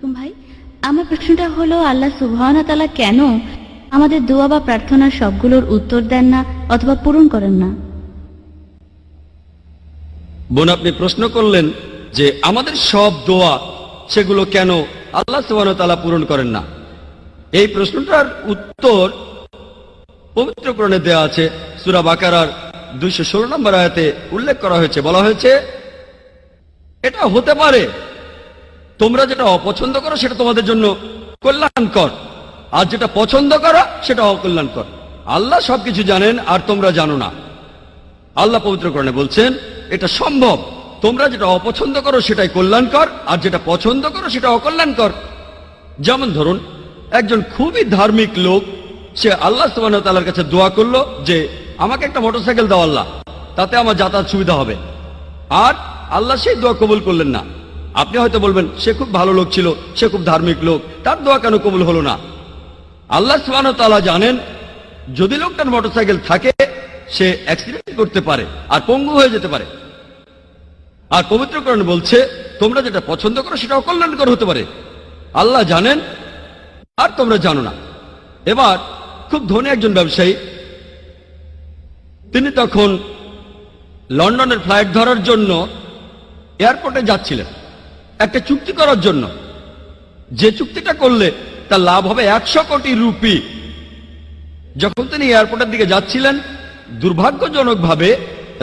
আলাইকুম ভাই, আমার প্রশ্নটা হলো আল্লাহ সুবহানাহু ওয়া তাআলা কেন আমাদের দোয়া বা প্রার্থনার সবগুলোর উত্তর দেন না অথবা পূরণ করেন না? বোন, আপনি প্রশ্ন করলেন যে আমাদের সব দোয়া সেগুলো কেন আল্লাহ সুবহানাহু ওয়া তাআলা পূরণ করেন না। এই প্রশ্নটার উত্তর পবিত্র কোরআনে দেয়া আছে। সূরা বাকারার 216 নম্বর আয়াতে উল্লেখ করা হয়েছে, বলা হয়েছে এটা হতে পারে তোমরা যেটা অপছন্দ করো সেটা তোমাদের জন্য কল্যাণকর, আর যেটা পছন্দ করো সেটা অকল্যাণকর। আল্লাহ সবকিছু জানেন আর তোমরা জানো না। আল্লাহ পবিত্র কোরআনে বলছেন এটা সম্ভব, তোমরা যেটা অপছন্দ করো সেটাই কল্যাণকর, আর যেটা পছন্দ করো সেটা অকল্যাণকর। যেমন ধরুন, একজন খুবই ধার্মিক লোক, সে আল্লাহ সুবহানাহু ওয়া তাআলার কাছে দোয়া করলো যে আমাকে একটা মোটরসাইকেল দাও আল্লাহ, তাতে আমার যাতায়াত সুবিধা হবে। আর আল্লাহ সেই দোয়া কবুল করলেন না। আপনি হয়তো বলবেন সে খুব ভালো লোক ছিল, সে খুব ধার্মিক লোক, তার দোয়া কেন কবুল হলো না? আল্লাহ সুবহানাহু ওয়া তাআলা জানেন যদি লোকটার মোটরসাইকেল থাকে সে অ্যাক্সিডেন্ট করতে পারে আর পঙ্গু হয়ে যেতে পারে। আর পবিত্র কোরআন বলছে তোমরা যেটা পছন্দ করো সেটা অকল্যাণকর হতে পারে। আল্লাহ জানেন আর তোমরা জানো না। এবার খুব ধনী একজন ব্যবসায়ী, তিনি তখন লন্ডনের ফ্লাইট ধরার জন্য এয়ারপোর্টে যাচ্ছিলেন একটা চুক্তি করার জন্য, যে চুক্তিটা করলে তার লাভ হবে 100 কোটি রুপি। যখন তিনি এয়ারপোর্টের দিকে যাচ্ছিলেন, দুর্ভাগ্যজনকভাবে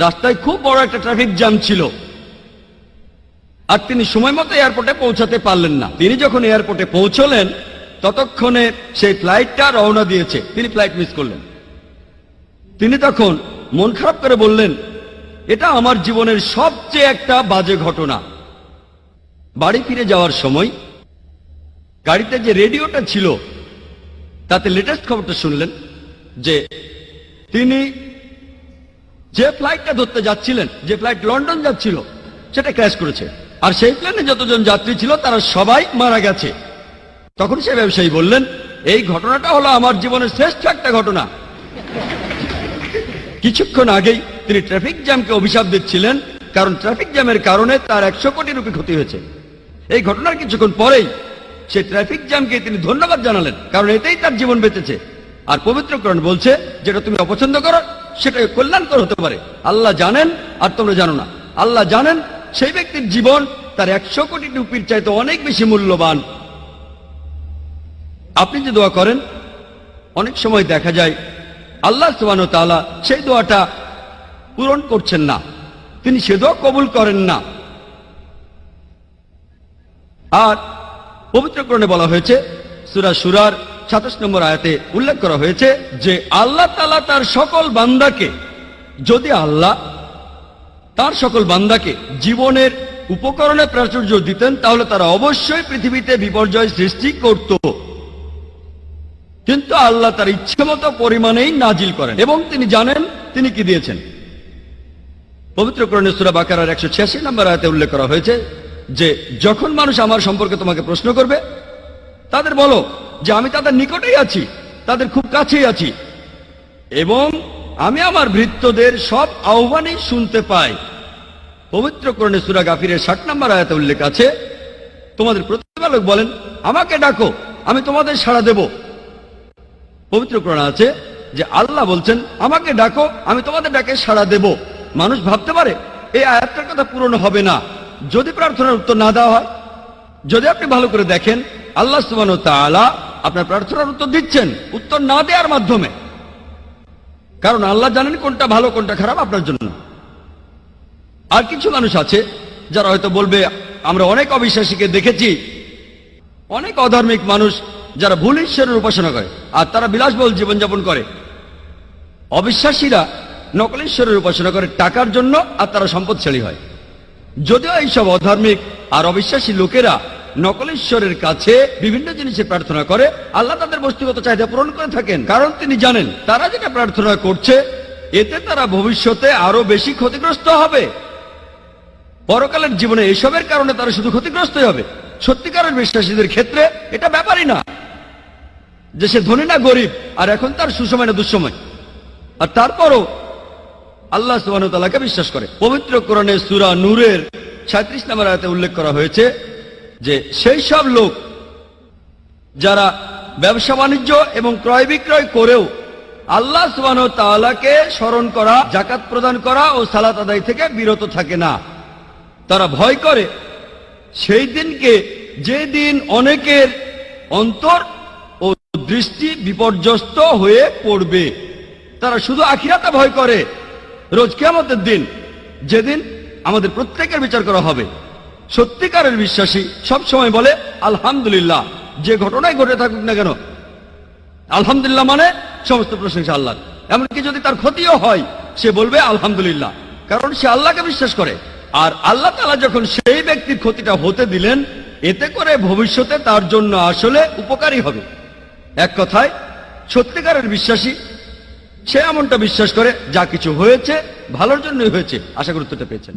রাস্তায় খুব বড় একটা ট্রাফিক জ্যাম ছিল আর তিনি সময় মতো এয়ারপোর্টে পৌঁছাতে পারলেন না। তিনি যখন এয়ারপোর্টে পৌঁছলেন ততক্ষণে সেই ফ্লাইটটা রওনা দিয়েছে, তিনি ফ্লাইট মিস করলেন। তিনি তখন মন খারাপ করে বললেন এটা আমার জীবনের সবচেয়ে একটা বাজে ঘটনা। বাড়ি ফিরে যাওয়ার সময় গাড়িতে যে রেডিওটা ছিল তাতে লেটেস্ট খবরটা শুনলেন যে তিনি যে ফ্লাইটটা ধরতে যাচ্ছিলেন, যে ফ্লাইট লন্ডন যাচ্ছিল, সেটা ক্র্যাশ করেছে আর সেই প্লেনে যতজন যাত্রী ছিল তারা সবাই মারা গেছে। তখন সে ব্যবসায়ী বললেন এই ঘটনাটা হলো আমার জীবনের শ্রেষ্ঠ একটা ঘটনা। কিছুক্ষণ আগেই তিনি ট্রাফিক জ্যামকে অভিশাপ দিচ্ছিলেন, কারণ ট্রাফিক জ্যামের কারণে তার 100 কোটি রুপি ক্ষতি হয়েছে। এই ঘটনার কিছুক্ষণ পরেই সেই ট্রাফিক জ্যামকে তিনি ধন্যবাদ জানালেন, কারণ এতেই তার জীবন বেঁচেছে। আর পবিত্র কোরআন বলছে যেটা তুমি অপছন্দ করো সেটা কল্যাণকর হতে পারে। আল্লাহ জানেন আর তোমরা জানো না। আল্লাহ জানেন সেই ব্যক্তির জীবন তার 100 কোটি রুপির চাইতে অনেক বেশি মূল্যবান। আপনি যে দোয়া করেন অনেক সময় দেখা যায় আল্লাহ সুবহানাহু ওয়া তাআলা সেই দোয়াটা পূরণ করছেন না, তিনি সে দোয়া কবুল করেন না। আর পবিত্র কোরআনে বলা হয়েছে, সূরা সূরার 27 নম্বর আয়াতে উল্লেখ করা হয়েছে যে আল্লাহ তাআলা তার সকল বান্দাকে, যদি আল্লাহ তার সকল বান্দাকে জীবনের উপকরণে প্রাচুর্য দিতেন তাহলে তারা অবশ্যই পৃথিবীতে বিপর্যয় সৃষ্টি করত, কিন্তু আল্লাহ তার ইচ্ছেমতো পরিমাণেই নাজিল করেন এবং তিনি জানেন তিনি কি দিয়েছেন। পবিত্র কোরআনে সূরা বাকারার 186 নম্বর আয়াতে উল্লেখ করা হয়েছে যে যখন মানুষ আমার সম্পর্কে তোমাকে প্রশ্ন করবে তাদের বলো যে আমি তাদের নিকটেই আছি, তাদের খুব কাছেই আছি এবং আমি আমার ভৃত্যদের সব আহ্বানই শুনতে পাই। পবিত্র কোরআনে সূরা গাফিরের 60 নম্বর আয়াতে উল্লেখ আছে তোমাদের প্রতিপালক বলেন আমাকে ডাকো আমি তোমাদের সাড়া দেব। পবিত্র কোরআনে আছে যে আল্লাহ বলছেন আমাকে ডাকো আমি তোমাদের ডাকে সাড়া দেব। মানুষ ভাবতে পারে এই আয়াতটার কথা পূরণ হবে না যদি প্রার্থনার উত্তর না দেওয়া হয়। যদি আপনি ভালো করে দেখেন আল্লাহ সুবহানাহু ওয়া তাআলা আপনার প্রার্থনার উত্তর দিচ্ছেন উত্তর না দেওয়ার মাধ্যমে, কারণ আল্লাহ জানেন কোনটা ভালো কোনটা খারাপ আপনার জন্য। আর কিছু মানুষ আছে যারা হয়তো বলবে আমরা অনেক অবিশ্বাসীকে দেখেছি, অনেক অধার্মিক মানুষ যারা ভুল ঈশ্বরের উপাসনা করে আর তারা বিলাসবহুল জীবনযাপন করে। অবিশ্বাসীরা নকল ঈশ্বরের উপাসনা করে টাকার জন্য আর তারা সম্পদশালী হয়। যদিও এইসব অধার্মিক আর অবিশ্বাসী লোকেরা নকল ঈশ্বরের কাছে বিভিন্ন জিনিসের প্রার্থনা করে, আল্লাহ তাদের বস্তুগত চাহিদা পূরণ করে থাকেন, কারণ তিনি জানেন তারা যেটা প্রার্থনা করছে এতে তারা ভবিষ্যতে আরো বেশি ক্ষতিগ্রস্ত হবে। পরকালের জীবনে এসবের কারণে তারা শুধু ক্ষতিগ্রস্তই হবে। সত্যিকারের বিশ্বাসীদের ক্ষেত্রে এটা ব্যাপারই না যে সে ধনী না গরিব আর এখন তার সুসময় না দুঃসময়, আর তারপরও আল্লাহ সুবহানাহু ওয়া তাআলাকে বিশ্বাস করে। পবিত্র কোরআনে সূরা নূরের 37 নম্বর আয়াতে উল্লেখ করা হয়েছে যে সেই সব লোক যারা ব্যবসা বাণিজ্য এবং ক্রয় বিক্রয় করেও আল্লাহ সুবহানাহু ওয়া তাআলাকে স্মরণ করা, যাকাত প্রদান করা ও সালাত আদায় থেকে বিরত থাকে না। তারা ভয় করে সেই দিনকে, যে দিন অনেকের অন্তর ও দৃষ্টি বিপর্যস্ত হয়ে পড়বে। তারা শুধু আখিরাতে ভয় করে, রোজ কিয়ামতের দিন, যেদিন আমাদের প্রত্যেকের বিচার করা হবে। সত্যিকারের বিশ্বাসী সব সময় বলে আলহামদুলিল্লাহ, যে ঘটনাই ঘটে থাকুক না কেন আলহামদুলিল্লাহ, মানে সমস্ত প্রশংসা আল্লাহর। এমনকি যদি তার ক্ষতিও হয় সে বলবে আলহামদুলিল্লাহ, কারণ সে আল্লাহকে বিশ্বাস করে। আর আল্লাহ তাআলা যখন সেই ব্যক্তির ক্ষতিটা হতে দিলেন, এতে করে ভবিষ্যতে তার জন্য আসলে উপকারী হবে। এক কথায় সত্যিকারের বিশ্বাসী সে এমনটা বিশ্বাস করে যা কিছু হয়েছে ভালোর জন্যই হয়েছে। আশা করি উত্তরটা পেয়েছেন।